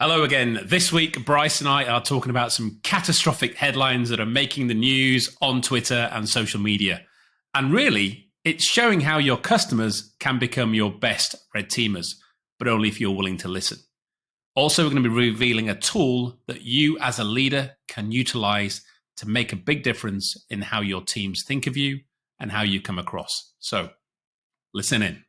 Hello again. This week, Bryce and I are talking about some catastrophic headlines that are making the news on Twitter and social media. And really, it's showing how your customers can become your best red teamers, but only if you're willing to listen. Also, we're going to be revealing a tool that you as a leader can utilize to make a big difference in how your teams think of you and how you come across. So, listen in.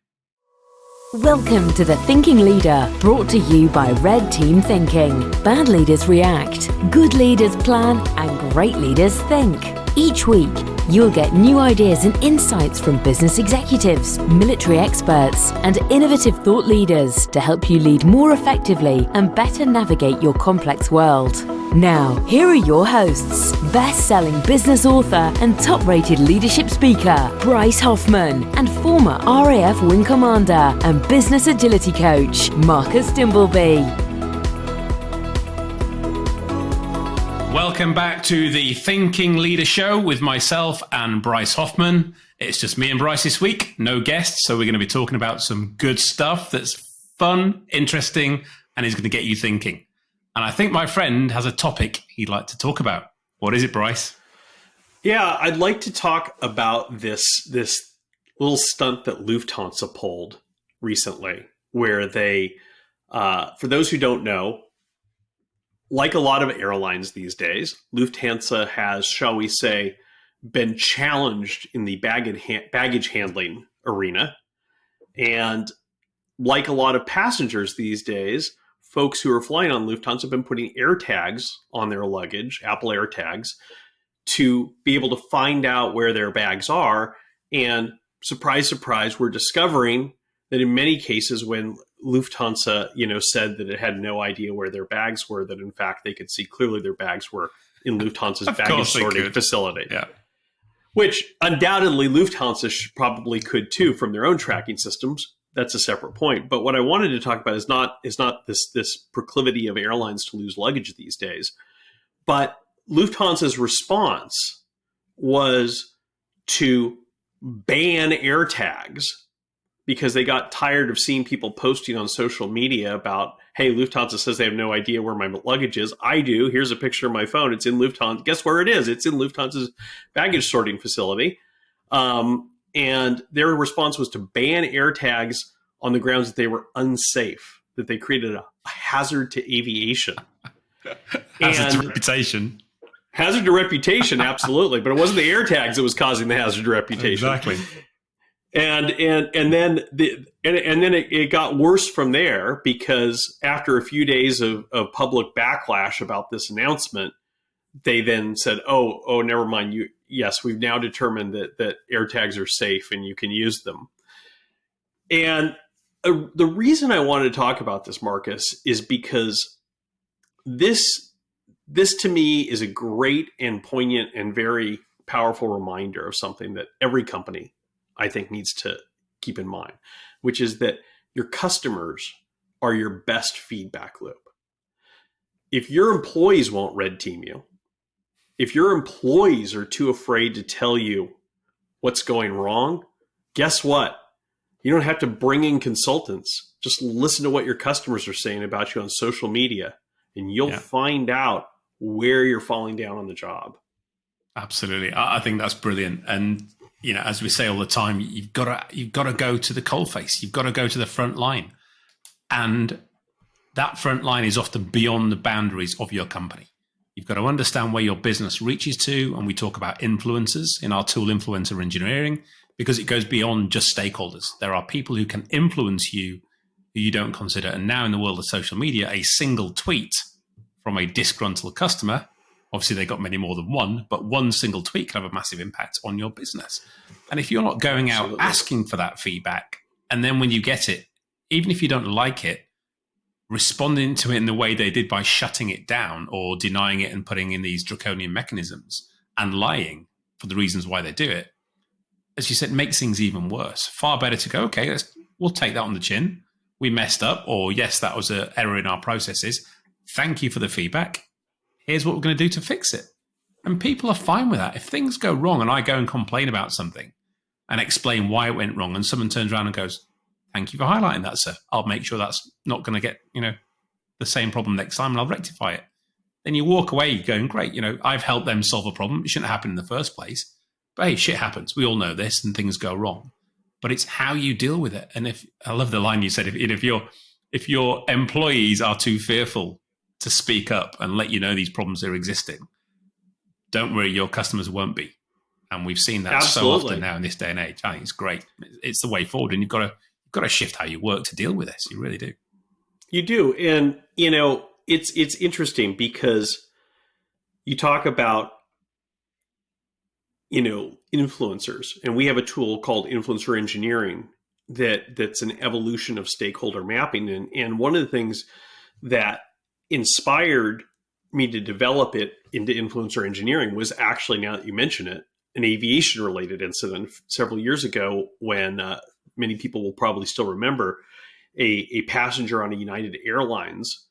Welcome to The Thinking Leader, brought to you by Red Team Thinking. Bad leaders react, good leaders plan, and great leaders think. Each week, you'll get new ideas and insights from business executives, military experts, and innovative thought leaders to help you lead more effectively and better navigate your complex world. Now, here are your hosts, best-selling business author and top-rated leadership speaker, Bryce Hoffman, and former RAF Wing Commander and business agility coach, Marcus Dimbleby. Welcome back to the Thinking Leader Show with myself and Bryce Hoffman. It's just me and Bryce this week, no guests, so we're going to be talking about some good stuff that's fun, interesting, and is going to get you thinking. And I think my friend has a topic he'd like to talk about. What is it, Bryce? Yeah, I'd like to talk about this little stunt that Lufthansa pulled recently, where they, for those who don't know, like a lot of airlines these days, Lufthansa has, shall we say, been challenged in the baggage handling arena. And like a lot of passengers these days, folks who are flying on Lufthansa have been putting AirTags on their luggage, Apple AirTags, to be able to find out where their bags are. And surprise, surprise, we're discovering that in many cases when Lufthansa, said that it had no idea where their bags were, that in fact they could see clearly their bags were in Lufthansa's baggage sorting facility. Yeah. Which undoubtedly Lufthansa probably could too from their own tracking systems. That's a separate point. But what I wanted to talk about is not this proclivity of airlines to lose luggage these days, but Lufthansa's response was to ban AirTags because they got tired of seeing people posting on social media about, hey, Lufthansa says they have no idea where my luggage is. I do. Here's a picture of my phone. It's in Lufthansa. Guess where it is? It's in Lufthansa's baggage sorting facility. And their response was to ban AirTags on the grounds that they were unsafe, that they created a hazard to aviation. Hazard to reputation. Hazard to reputation, absolutely. But it wasn't the AirTags that was causing the hazard to reputation. Exactly. And then it got worse from there, because after a few days of public backlash about this announcement, they then said, oh, never mind. Yes, we've now determined that AirTags are safe and you can use them. And the reason I wanted to talk about this, Marcus, is because this to me is a great and poignant and very powerful reminder of something that every company, I think, needs to keep in mind, which is that your customers are your best feedback loop. If your employees won't red team you, if your employees are too afraid to tell you what's going wrong, guess what? You don't have to bring in consultants. Just listen to what your customers are saying about you on social media, and you'll find out where you're falling down on the job. Absolutely. I think that's brilliant. And, as we say all the time, you've got to go to the coalface. You've got to go to the front line. And that front line is often beyond the boundaries of your company. You've got to understand where your business reaches to, and we talk about influencers in our tool, Influencer Engineering, because it goes beyond just stakeholders. There are people who can influence you who you don't consider. And now in the world of social media, a single tweet from a disgruntled customer, obviously they got many more than one, but one single tweet can have a massive impact on your business. And if you're not going out asking for that feedback, and then when you get it, even if you don't like it, responding to it in the way they did by shutting it down or denying it and putting in these draconian mechanisms and lying for the reasons why they do it, as you said, makes things even worse. Far better to go, okay, we'll take that on the chin. We messed up, or yes, that was an error in our processes. Thank you for the feedback. Here's what we're going to do to fix it. And people are fine with that. If things go wrong and I go and complain about something and explain why it went wrong, and someone turns around and goes, thank you for highlighting that, sir. I'll make sure that's not going to get, the same problem next time and I'll rectify it. Then you walk away going, great, I've helped them solve a problem. It shouldn't happen in the first place. But hey, shit happens. We all know this and things go wrong. But it's how you deal with it. And I love the line you said, if your employees are too fearful to speak up and let you know these problems are existing, don't worry, your customers won't be. And we've seen that so often now in this day and age. I think it's great. It's the way forward. And you've got to shift how you work to deal with this. You really do. You do. And, it's interesting because you talk about, influencers, and we have a tool called influencer engineering that's an evolution of stakeholder mapping. And one of the things that inspired me to develop it into influencer engineering was actually, now that you mention it, an aviation related incident several years ago when many people will probably still remember a passenger on a United Airlines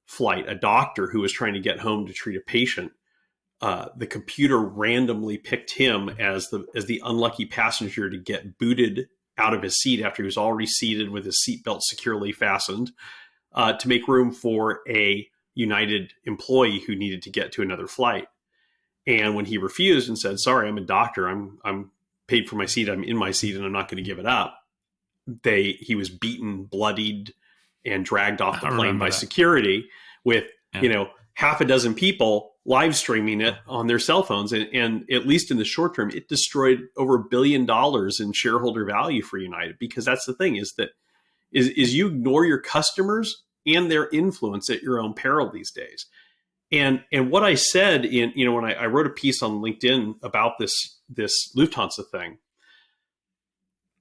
flight, a doctor who was trying to get home to treat a patient. The computer randomly picked him as the unlucky passenger to get booted out of his seat after he was already seated with his seatbelt securely fastened, to make room for a United employee who needed to get to another flight. And when he refused and said, "Sorry, I'm a doctor. I'm paid for my seat. I'm in my seat, and I'm not going to give it up," he was beaten, bloodied, and dragged off the plane by security with half a dozen people live streaming it on their cell phones. And at least in the short term, it destroyed over $1 billion in shareholder value for United, because that's the thing is you ignore your customers and their influence at your own peril these days. And what I said when I wrote a piece on LinkedIn about this Lufthansa thing,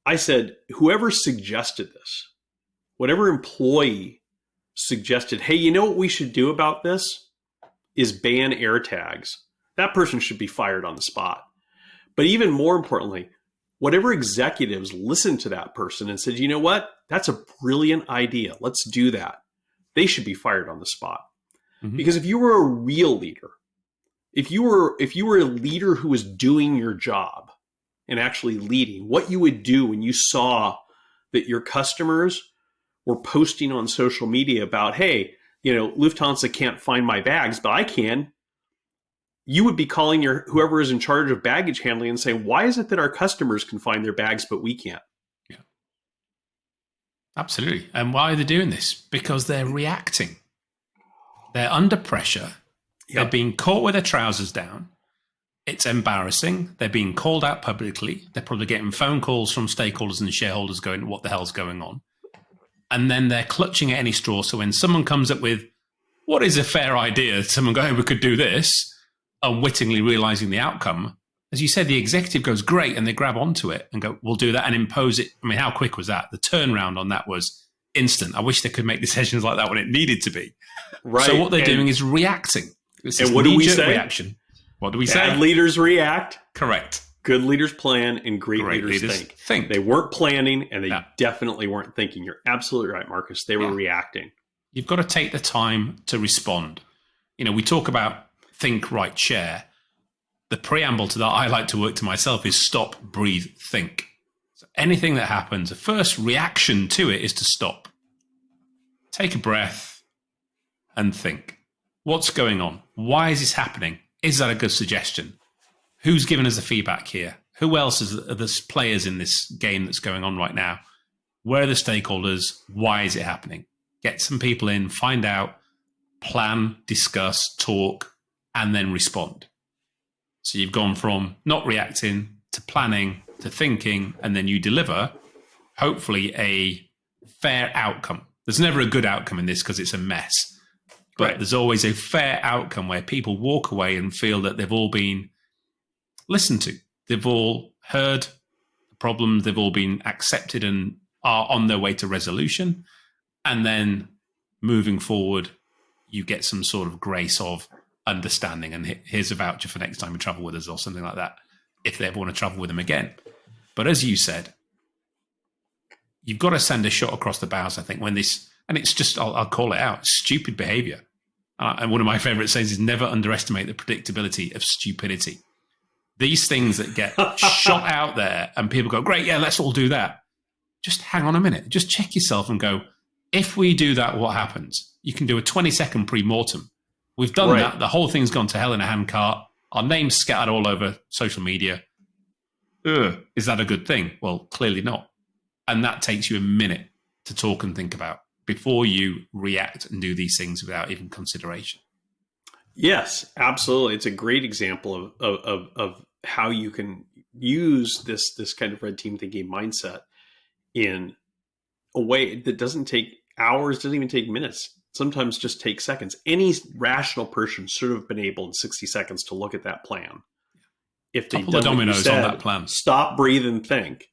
I said, whoever suggested this, whatever employee suggested, hey, you know what we should do about this is ban air tags. That person should be fired on the spot. But even more importantly, whatever executives listened to that person and said, you know what, that's a brilliant idea. Let's do that. They should be fired on the spot. Mm-hmm. Because if you were a real leader, if you were a leader who was doing your job and actually leading, what you would do when you saw that your customers were posting on social media about, hey, Lufthansa can't find my bags, but I can. You would be calling whoever is in charge of baggage handling and saying, why is it that our customers can find their bags, but we can't? Yeah, absolutely. And why are they doing this? Because they're reacting. They're under pressure. Yep. They're being caught with their trousers down. It's embarrassing. They're being called out publicly. They're probably getting phone calls from stakeholders and shareholders going, what the hell's going on? And then they're clutching at any straw. So when someone comes up with, what is a fair idea? Someone going, we could do this, unwittingly realizing the outcome. As you said, the executive goes, great, and they grab onto it and go, we'll do that and impose it. I mean, how quick was that? The turnaround on that was instant. I wish they could make decisions like that when it needed to be. Right. So what they're doing is reacting. And what do we say? Reaction. What do we say? Bad leaders react. Correct. Good leaders plan and great leaders think. They weren't planning and they definitely weren't thinking. You're absolutely right, Marcus. They were reacting. You've got to take the time to respond. We talk about think, write, share. The preamble to that I like to work to myself is stop, breathe, think. So anything that happens, the first reaction to it is to stop. Take a breath and think. What's going on? Why is this happening? Is that a good suggestion? Who's given us the feedback here? Who else are the players in this game that's going on right now? Where are the stakeholders? Why is it happening? Get some people in, find out, plan, discuss, talk, and then respond. So you've gone from not reacting to planning to thinking, and then you deliver, hopefully, a fair outcome. There's never a good outcome in this because it's a mess. But there's always a fair outcome where people walk away and feel that they've all been listened to. They've all heard the problems. They've all been accepted and are on their way to resolution. And then moving forward, you get some sort of grace of understanding. And here's a voucher for next time you travel with us or something like that, if they ever want to travel with them again. But as you said, you've got to send a shot across the bows, I think, when this, and it's just, I'll call it out, stupid behavior. And one of my favorite sayings is never underestimate the predictability of stupidity. These things that get shot out there and people go, great, yeah, let's all do that. Just hang on a minute. Just check yourself and go, If we do that, what happens? You can do a 20-second pre-mortem. We've done that. The whole thing's gone to hell in a handcart. Our name's scattered all over social media. Is that a good thing? Well, clearly not. And that takes you a minute to talk and think about before you react and do these things without even consideration. Yes, absolutely. It's a great example of how you can use this kind of red team thinking mindset in a way that doesn't take hours, doesn't even take minutes, sometimes just take seconds. Any rational person should have been able in 60 seconds to look at that plan. If they couple of dominoes on that plan, stop, breathe, and think,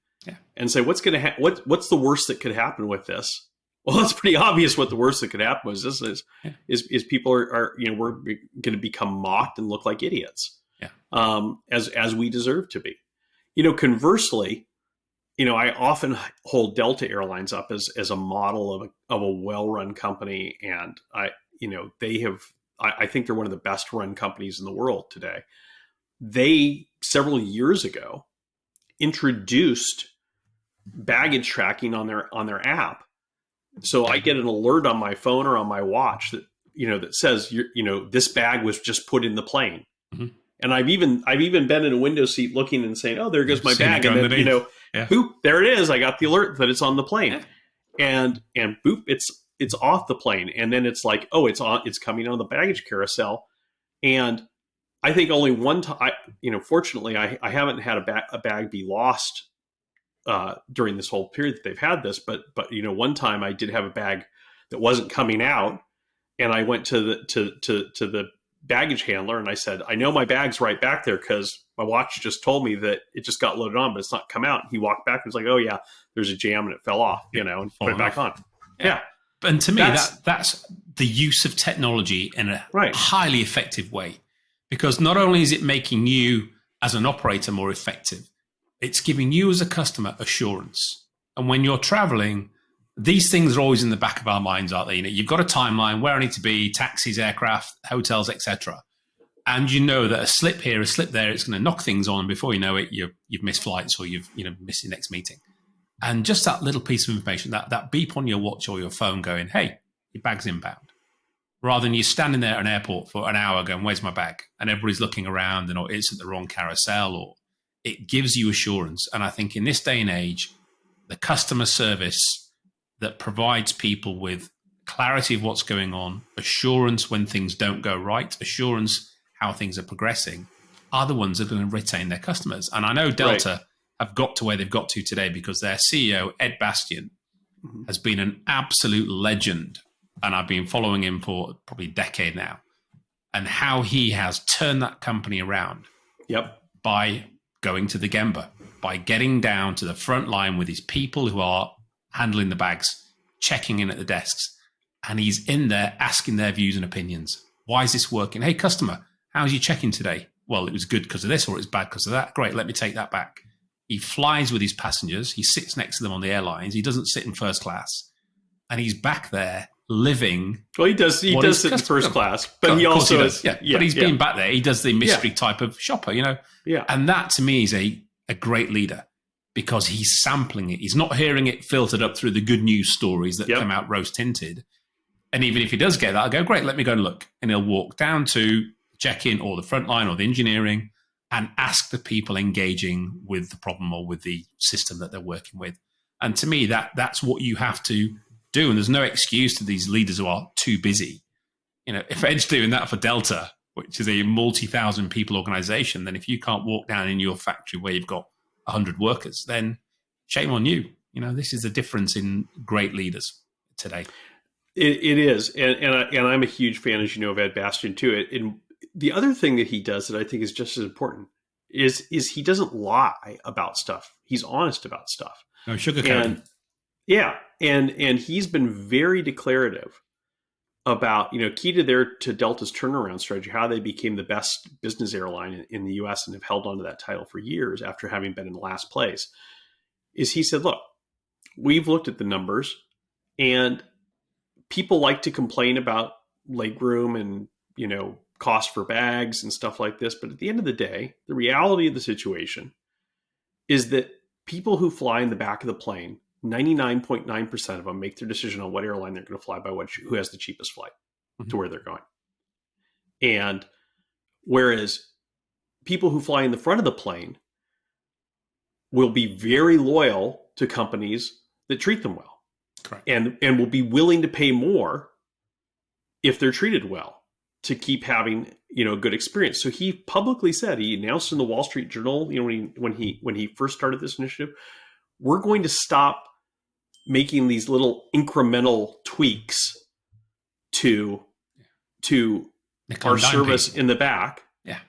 and say, what's going to what's the worst that could happen with this? Well, it's pretty obvious what the worst that could happen was this is people are we're going to become mocked and look like idiots, as we deserve to be. Conversely, I often hold Delta Airlines up as a model of a well-run company, and I think they're one of the best run companies in the world today. They several years ago introduced baggage tracking on their app. So I get an alert on my phone or on my watch that that says this bag was just put in the plane. Mm-hmm. And I've even been in a window seat looking and saying, oh, there goes my bag, and then boop, there it is. I got the alert that it's on the plane, and boop, it's off the plane, and then it's like, oh, it's coming on the baggage carousel, and I think only one time, fortunately, I haven't had a bag be lost during this whole period that they've had this, but one time I did have a bag that wasn't coming out, and I went to the baggage handler and I said, I know my bag's right back there because my watch just told me that it just got loaded on, but it's not come out. And he walked back and was like, oh yeah, there's a jam and it fell off, and put it back on. Yeah. And to me, that's the use of technology in a highly effective way, because not only is it making you as an operator more effective, it's giving you as a customer assurance. And when you're traveling, these things are always in the back of our minds, aren't they? You've got a timeline, where I need to be, taxis, aircraft, hotels, etc. And you know that a slip here, a slip there, it's going to knock things on. Before you know it, you've missed flights or you've missed your next meeting. And just that little piece of information, that beep on your watch or your phone going, hey, your bag's inbound. Rather than you standing there at an airport for an hour going, where's my bag? And everybody's looking around and it's at the wrong carousel, or it gives you assurance. And I think in this day and age, the customer service that provides people with clarity of what's going on, assurance when things don't go right, assurance how things are progressing, are the ones that are going to retain their customers. And I know Delta have got to where they've got to today because their CEO, Ed Bastion, has been an absolute legend. And I've been following him for probably a decade now. And how he has turned that company around by going to the Gemba, by getting down to the front line with his people who are handling the bags, checking in at the desks. And he's in there asking their views and opinions. Why is this working? Hey, customer, how's your check-in today? Well, it was good because of this, or it's bad because of that. Great, let me take that back. He flies with his passengers. He sits next to them on the airlines. He doesn't sit in first class. And he's back there living. Well, he does sit in first class, but he also is. But he's been back there. He does the mystery type of shopper, Yeah. And that to me is a great leader, because he's sampling it. He's not hearing it filtered up through the good news stories that come out rose tinted. And even if he does get that, I'll go, great, let me go and look. And he'll walk down to check-in or the front line or the engineering and ask the people engaging with the problem or with the system that they're working with. And to me, that's what you have to do. And there's no excuse to these leaders who are too busy. If Ed's doing that for Delta, which is a multi-thousand people organization, then if you can't walk down in your factory where you've got 100 workers, then shame on you. This is the difference in great leaders today. It is. And I'm a huge fan, as you know, of Ed Bastion too. And the other thing that he does that I think is just as important is he doesn't lie about stuff. He's honest about stuff. No sugarcoating. And he's been very declarative about, key to Delta's turnaround strategy, how they became the best business airline in the US and have held on to that title for years after having been in last place, is he said, look, we've looked at the numbers and people like to complain about legroom and, cost for bags and stuff like this. But at the end of the day, the reality of the situation is that people who fly in the back of the plane 99.9% of them make their decision on what airline they're going to fly by who has the cheapest flight to where they're going. And whereas people who fly in the front of the plane will be very loyal to companies that treat them well. Correct. And will be willing to pay more if they're treated well to keep having, a good experience. So he publicly said, he announced in the Wall Street Journal, when he first started this initiative, we're going to stop making these little incremental tweaks to our service in the back. Yeah.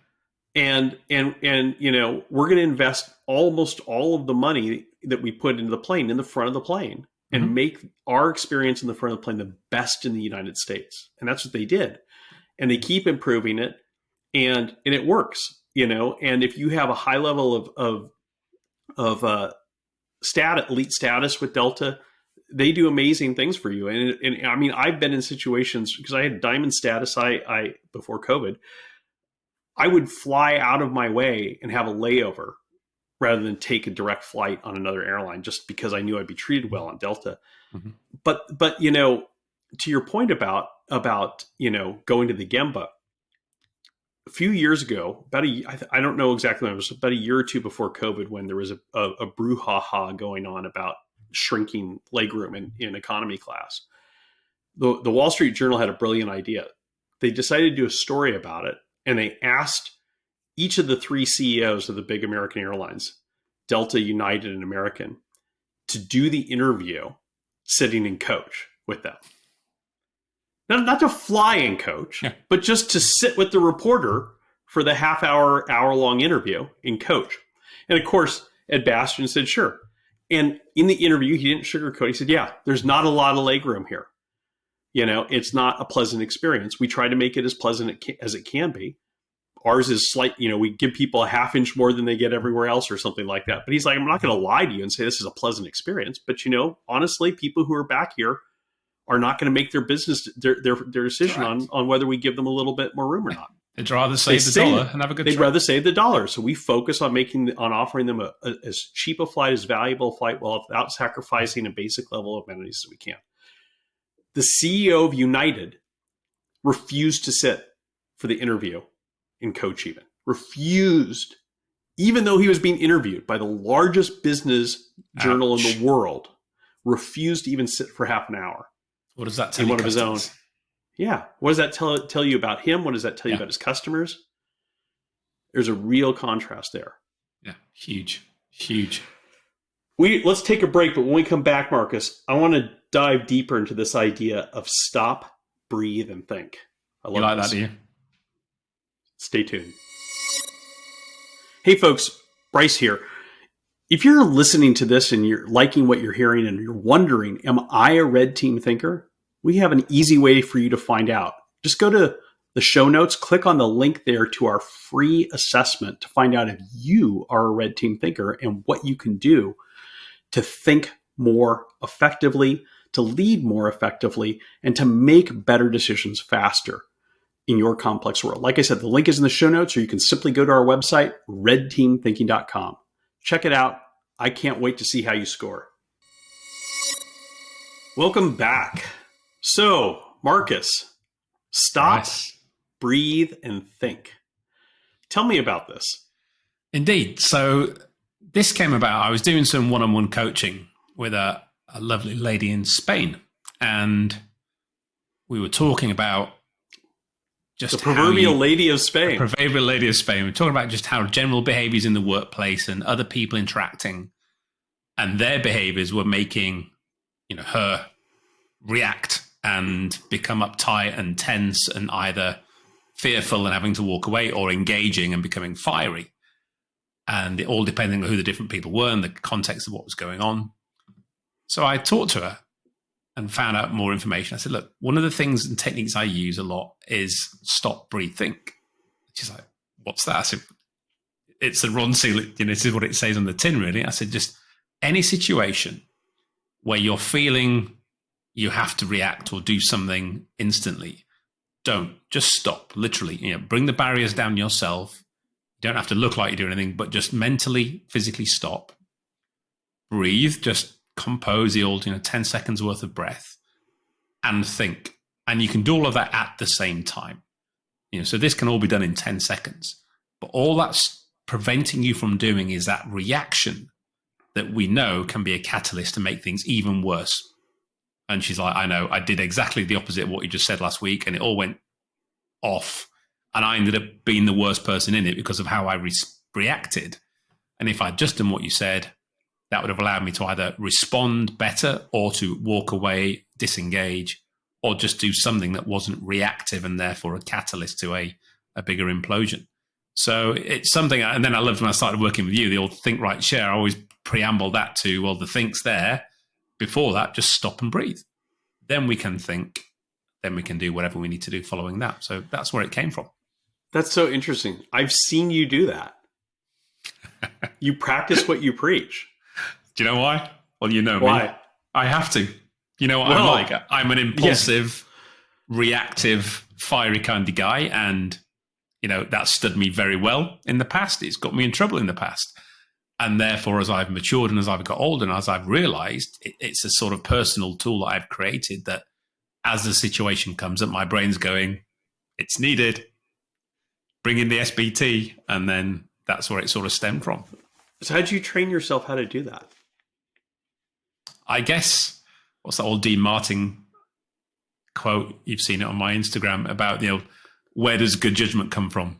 And we're going to invest almost all of the money that we put into the plane in the front of the plane and make our experience in the front of the plane the best in the United States. And that's what they did. And they keep improving it, and it works, and if you have a high level of elite status with Delta, they do amazing things for you. And I mean, I've been in situations because I had diamond status. I before COVID, I would fly out of my way and have a layover rather than take a direct flight on another airline, just because I knew I'd be treated well on Delta. Mm-hmm. But to your point about going to the Gemba, a few years ago, I don't know exactly when it was, about a year or two before COVID, when there was a brouhaha going on about shrinking legroom in economy class. The Wall Street Journal had a brilliant idea. They decided to do a story about it, and they asked each of the three CEOs of the big American airlines, Delta, United, and American, to do the interview sitting in coach with them. Not to fly in coach, but just to sit with the reporter for the hour-long interview in coach. And of course, Ed Bastion said, sure. And in the interview, he didn't sugarcoat. He said, yeah, there's not a lot of legroom here. It's not a pleasant experience. We try to make it as pleasant as it can be. Ours is slight, we give people a half inch more than they get everywhere else or something like that. But he's like, I'm not going to lie to you and say this is a pleasant experience. But, honestly, people who are back here are not going to make their decision on whether we give them a little bit more room or not. They'd rather save the dollar and have a good trip. They'd rather save the dollar. So we focus on offering them as cheap a flight, as valuable a flight, without sacrificing a basic level of amenities as we can. The CEO of United refused to sit for the interview in coach even. Refused. Even though he was being interviewed by the largest business journal in the world, refused to even sit for half an hour. What does that tell you? One of his own. Yeah. What does that tell you about him? What does that tell you about his customers? There's a real contrast there. Yeah. Huge. Let's take a break, but when we come back, Marcus, I want to dive deeper into this idea of stop, breathe, and think. I love that, do you? Stay tuned. Hey folks, Bryce here. If you're listening to this and you're liking what you're hearing and you're wondering, am I a red team thinker? We have an easy way for you to find out. Just go to the show notes, click on the link there to our free assessment to find out if you are a red team thinker and what you can do to think more effectively, to lead more effectively, and to make better decisions faster in your complex world. Like I said, the link is in the show notes, or you can simply go to our website, redteamthinking.com. Check it out. I can't wait to see how you score. Welcome back. So, Marcus, stop, breathe, and think. Tell me about this. Indeed. So this came about, I was doing some one-on-one coaching with a lovely lady in Spain, and we were talking about just the proverbial lady of Spain. The proverbial lady of Spain. We're talking about just how general behaviors in the workplace and other people interacting and their behaviors were making, her react and become uptight and tense and either fearful and having to walk away or engaging and becoming fiery. And it all depending on who the different people were and the context of what was going on. So I talked to her and found out more information. I said, look, one of the things and techniques I use a lot is stop, breathe, think. She's like, what's that? I said, it's a Ron Seal, this is what it says on the tin, really. I said, just any situation where you're feeling you have to react or do something instantly, just stop, literally. Bring the barriers down yourself. You don't have to look like you're doing anything, but just mentally, physically stop. Breathe, just compose the old, 10 seconds worth of breath and think. And you can do all of that at the same time. So this can all be done in 10 seconds. But all that's preventing you from doing is that reaction that we know can be a catalyst to make things even worse. And she's like, I know, I did exactly the opposite of what you just said last week, and it all went off. And I ended up being the worst person in it because of how I reacted. And if I'd just done what you said, that would have allowed me to either respond better or to walk away, disengage, or just do something that wasn't reactive and therefore a catalyst to a bigger implosion. So it's something, and then I loved when I started working with you, the old think, write, share. I always preamble that to, well, the think's there. Before that, just stop and breathe. Then we can think, then we can do whatever we need to do following that. So that's where it came from. That's so interesting. I've seen you do that. You practice what you preach. Do you know why? Well, you know why? Me. I have to. You know what I'm like? I'm an impulsive, reactive, fiery kind of guy. And, that stood me very well in the past. It's got me in trouble in the past. And therefore, as I've matured and as I've got older and as I've realized, it's a sort of personal tool that I've created that as the situation comes up, my brain's going, it's needed. Bring in the SBT. And then that's where it sort of stemmed from. So how did you train yourself how to do that? I guess, what's that old Dean Martin quote? You've seen it on my Instagram about, where does good judgment come from?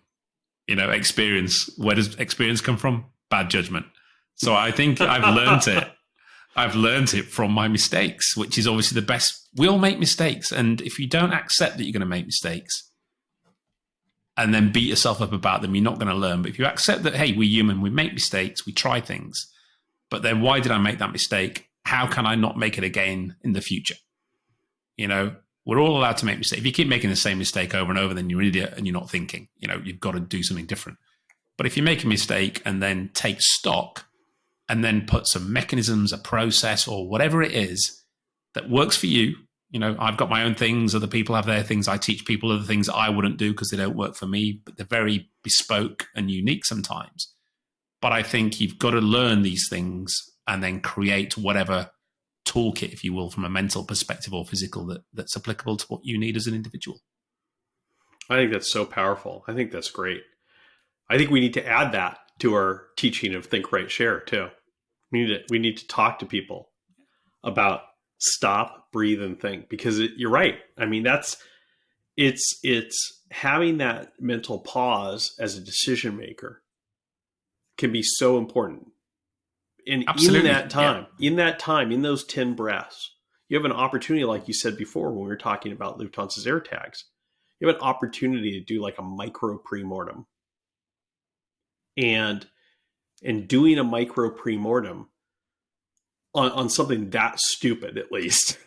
Experience. Where does experience come from? Bad judgment. So I think I've learned it. I've learned it from my mistakes, which is obviously the best. We all make mistakes. And if you don't accept that you're going to make mistakes and then beat yourself up about them, you're not going to learn. But if you accept that, hey, we're human, we make mistakes, we try things, but then why did I make that mistake? How can I not make it again in the future? We're all allowed to make mistakes. If you keep making the same mistake over and over, then you're an idiot and you're not thinking. You've got to do something different. But if you make a mistake and then take stock and then put some mechanisms, a process, or whatever it is that works for you, I've got my own things, other people have their things. I teach people other things that I wouldn't do because they don't work for me, but they're very bespoke and unique sometimes. But I think you've got to learn these things and then create whatever toolkit, if you will, from a mental perspective or physical that's applicable to what you need as an individual. I think that's so powerful. I think that's great. I think we need to add that to our teaching of think, write, share too. We need to talk to people about stop, breathe, and think, because you're right. I mean, it's having that mental pause as a decision maker can be so important. And Absolutely. in that time, in those 10 breaths, you have an opportunity, like you said before, when we were talking about Lufthansa's air tags, you have an opportunity to do like a micro pre-mortem. And doing a micro pre-mortem on something that stupid, at least,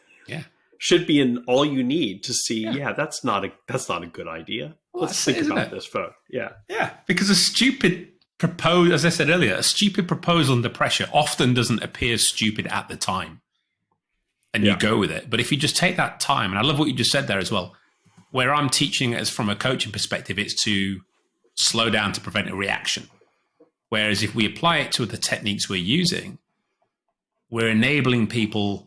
should be in all you need to see. Yeah, that's not a good idea. Well, Let's think about this, folks. Yeah, because a stupid as I said earlier, a stupid proposal under pressure often doesn't appear stupid at the time, and you go with it. But if you just take that time, and I love what you just said there as well, where I'm teaching it as from a coaching perspective, it's to slow down to prevent a reaction. Whereas if we apply it to the techniques we're using, we're enabling people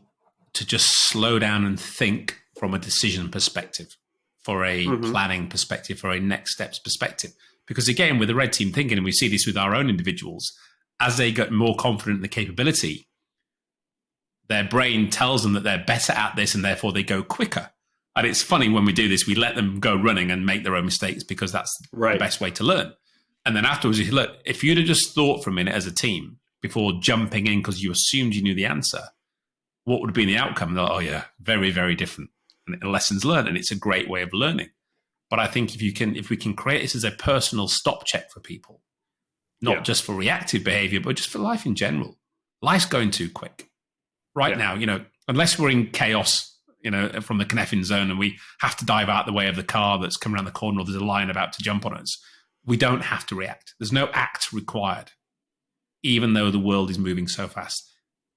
to just slow down and think from a decision perspective, for a planning perspective, for a next steps perspective. Because again, with the red team thinking, and we see this with our own individuals, as they get more confident in the capability, their brain tells them that they're better at this and therefore they go quicker. And it's funny when we do this, we let them go running and make their own mistakes because that's the best way to learn. And then afterwards, you look, if you'd have just thought for a minute as a team before jumping in because you assumed you knew the answer, what would have been the outcome? Like, oh yeah, very, very different. And lessons learned, and it's a great way of learning. But I think if we can create this as a personal stop check for people, not just for reactive behavior, but just for life in general. Life's going too quick right now, unless we're in chaos, from the Conneffin zone and we have to dive out the way of the car that's come around the corner or there's a lion about to jump on us. We don't have to react. There's no act required, even though the world is moving so fast.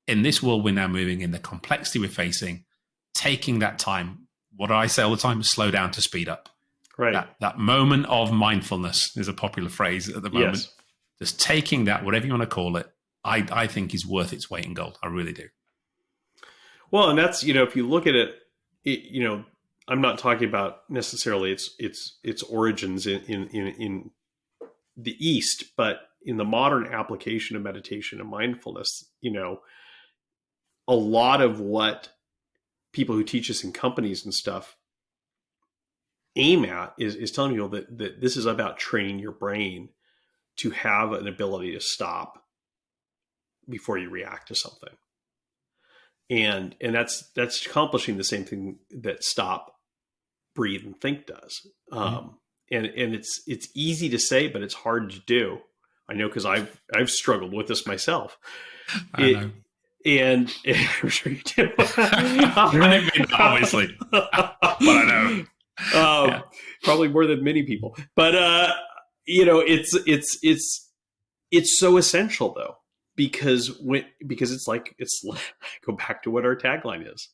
In this world we're now moving in, the complexity we're facing, taking that time, what I say all the time is slow down to speed up. Right. That moment of mindfulness is a popular phrase at the moment. Yes. Just taking that, whatever you want to call it, I think is worth its weight in gold. I really do. Well, and that's, if you look at it, I'm not talking about necessarily its origins in the East, but in the modern application of meditation and mindfulness, a lot of what people who teach us in companies and stuff aim at is telling people that this is about training your brain to have an ability to stop before you react to something. And that's accomplishing the same thing that stop, breathe, and think does. And it's easy to say, but it's hard to do. I know, because I've struggled with this myself. I know. And I'm sure you do. Obviously, but I know. Probably more than many people. But it's so essential though, because it's like go back to what our tagline is: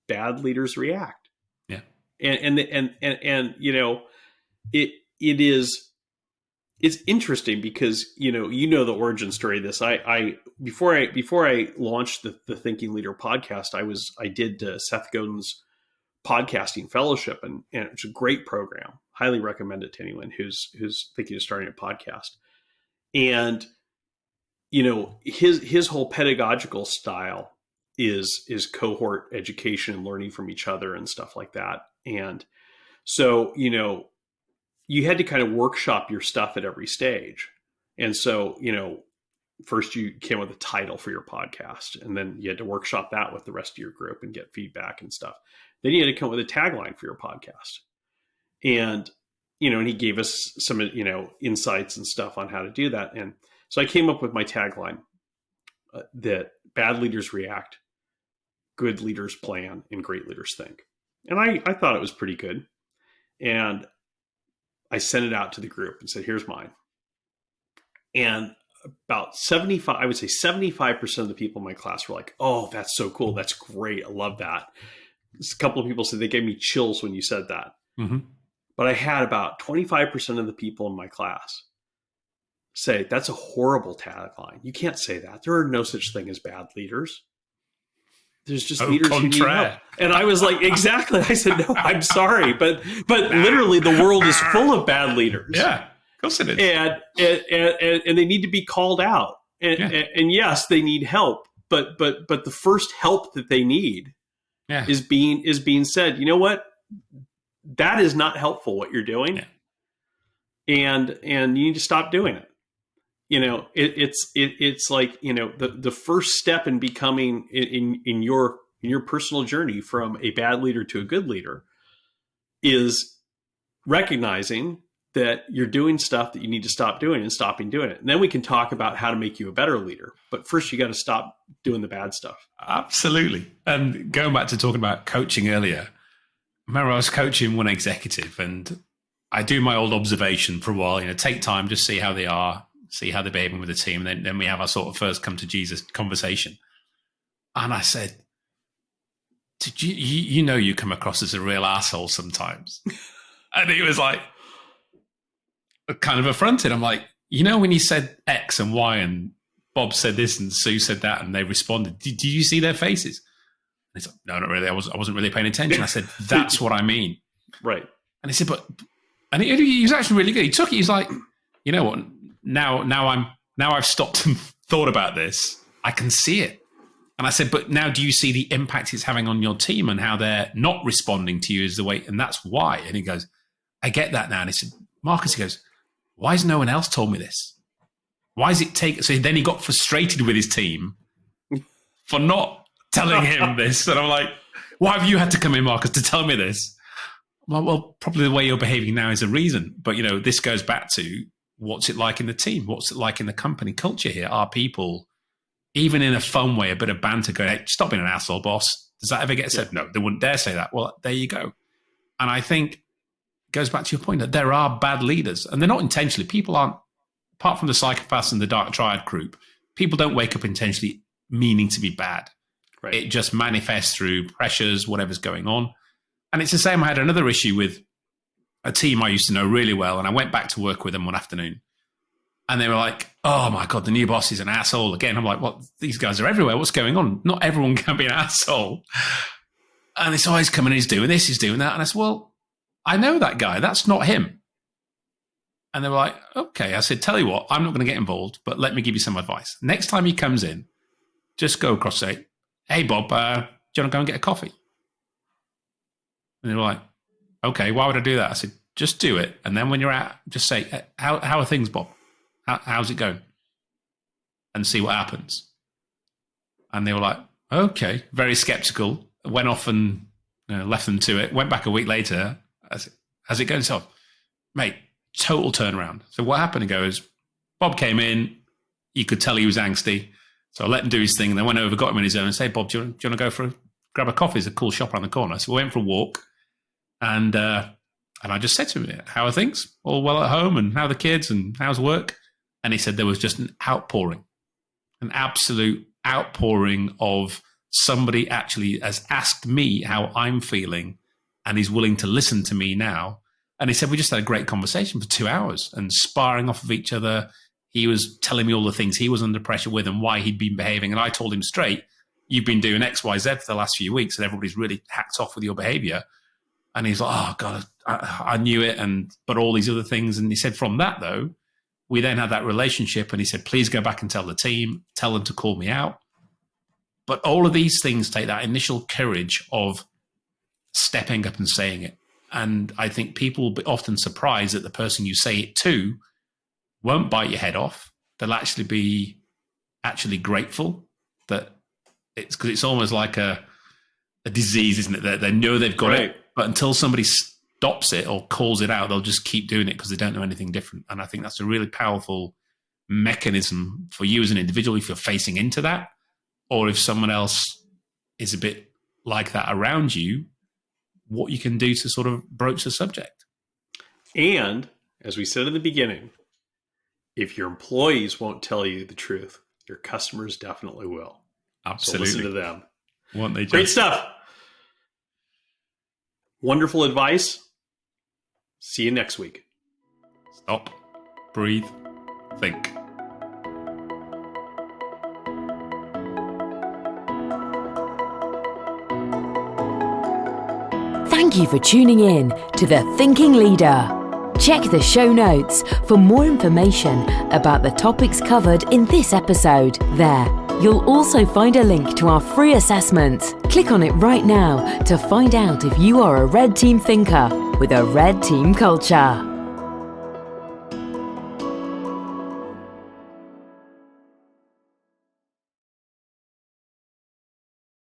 bad leaders react. Yeah. And it's interesting because the origin story of this. I before I launched the Thinking Leader podcast, I did Seth Godin's podcasting fellowship, and it's a great program. Highly recommend it to anyone who's thinking of starting a podcast. And his whole pedagogical style is cohort education and learning from each other and stuff like that. And so you had to kind of workshop your stuff at every stage. And so first you came up with a title for your podcast, and then you had to workshop that with the rest of your group and get feedback and stuff. Then you had to come up with a tagline for your podcast. And, and he gave us some, insights and stuff on how to do that. And so I came up with my tagline that bad leaders react, good leaders plan, and great leaders think. And I thought it was pretty good. And I sent it out to the group and said, here's mine. And about 75% of the people in my class were like, oh, that's so cool. That's great. I love that. A couple of people said they gave me chills when you said that. Mm-hmm. But I had about 25% of the people in my class say, that's a horrible tagline. You can't say that. There are no such thing as bad leaders. There's just leaders who need help. And I was like, exactly. I said, no, I'm sorry. But literally the world is full of bad leaders. Yeah, of course it is. And they need to be called out. And yes, they need help. But the first help that they need is being said, you know what? That is not helpful what you're doing. Yeah. And you need to stop doing it. It's like, the first step in becoming in your personal journey from a bad leader to a good leader is recognizing that you're doing stuff that you need to stop doing and stopping doing it. And then we can talk about how to make you a better leader. But first you got to stop doing the bad stuff. Absolutely. And going back to talking about coaching earlier, remember I was coaching one executive, and I do my old observation for a while, take time, just see how they are, see how they're behaving with the team. And then we have our sort of first come to Jesus conversation. And I said, did you come across as a real asshole sometimes? And he was like, kind of affronted. I'm like, when you said X and Y and Bob said this and Sue said that and they responded, did you see their faces? And he's like, no, not really. I wasn't really paying attention. I said, that's what I mean. Right. And he said, and he was actually really good. He took it. He's like, you know what? Now I've stopped and thought about this. I can see it. And I said, but now do you see the impact it's having on your team and how they're not responding to you as the way, and that's why. And he goes, I get that now. And he said, Marcus, he goes, why has no one else told me this? Why is it take? So then he got frustrated with his team for not telling him this. And I'm like, why have you had to come in, Marcus, to tell me this? Well, probably the way you're behaving now is a reason. But, this goes back to what's it like in the team? What's it like in the company culture here? Are people, even in a fun way, a bit of banter, going, hey, stop being an asshole, boss? Does that ever get said? No, they wouldn't dare say that. Well, there you go. And I think it goes back to your point that there are bad leaders, and they're not intentionally. People aren't, apart from the psychopaths and the dark triad group, people don't wake up intentionally meaning to be bad. Right. It just manifests through pressures, whatever's going on. And it's the same. I had another issue with a team I used to know really well, and I went back to work with them one afternoon. And they were like, oh my God, the new boss is an asshole again. I'm like, well, these guys are everywhere. What's going on? Not everyone can be an asshole. And it's always coming, he's doing this, he's doing that. And I said, well, I know that guy. That's not him. And they were like, okay. I said, tell you what, I'm not going to get involved, but let me give you some advice. Next time he comes in, just go across and say, hey, Bob, do you want to go and get a coffee? And they were like, okay, why would I do that? I said, just do it. And then when you're out, just say, how are things, Bob? How's it going? And see what happens. And they were like, okay, very skeptical. Went off and left them to it. Went back a week later. I said, how's it going? So, mate, total turnaround. So what happened? He goes, Bob came in. You could tell he was angsty. So I let him do his thing. And then went over, got him in his own and said, Bob, do you want to go grab a coffee? There's a cool shop around the corner. So we went for a walk. And I just said to him, how are things? All well at home? And how are the kids? And how's work? And he said there was just an absolute outpouring of somebody actually has asked me how I'm feeling and is willing to listen to me now. And he said, we just had a great conversation for 2 hours and sparring off of each other. He was telling me all the things he was under pressure with and why he'd been behaving. And I told him straight, you've been doing X, Y, Z for the last few weeks and everybody's really hacked off with your behavior. And he's like, oh God, I knew it. But all these other things. And he said, from that though, we then had that relationship and he said, please go back and tell the team, tell them to call me out. But all of these things take that initial courage of stepping up and saying it. And I think people will be often surprised that the person you say it to won't bite your head off. They'll actually be grateful that it's because it's almost like a disease, isn't it? That they know they've got it, but until somebody stops it or calls it out, they'll just keep doing it because they don't know anything different. And I think that's a really powerful mechanism for you as an individual if you're facing into that, or if someone else is a bit like that around you, what you can do to sort of broach the subject. And as we said in the beginning, if your employees won't tell you the truth, your customers definitely will. Absolutely. So listen to them. Won't they just? Great stuff. Wonderful advice. See you next week. Stop, breathe, think. Thank you for tuning in to The Thinking Leader. Check the show notes for more information about the topics covered in this episode. There, you'll also find a link to our free assessment. Click on it right now to find out if you are a Red Team thinker with a Red Team culture.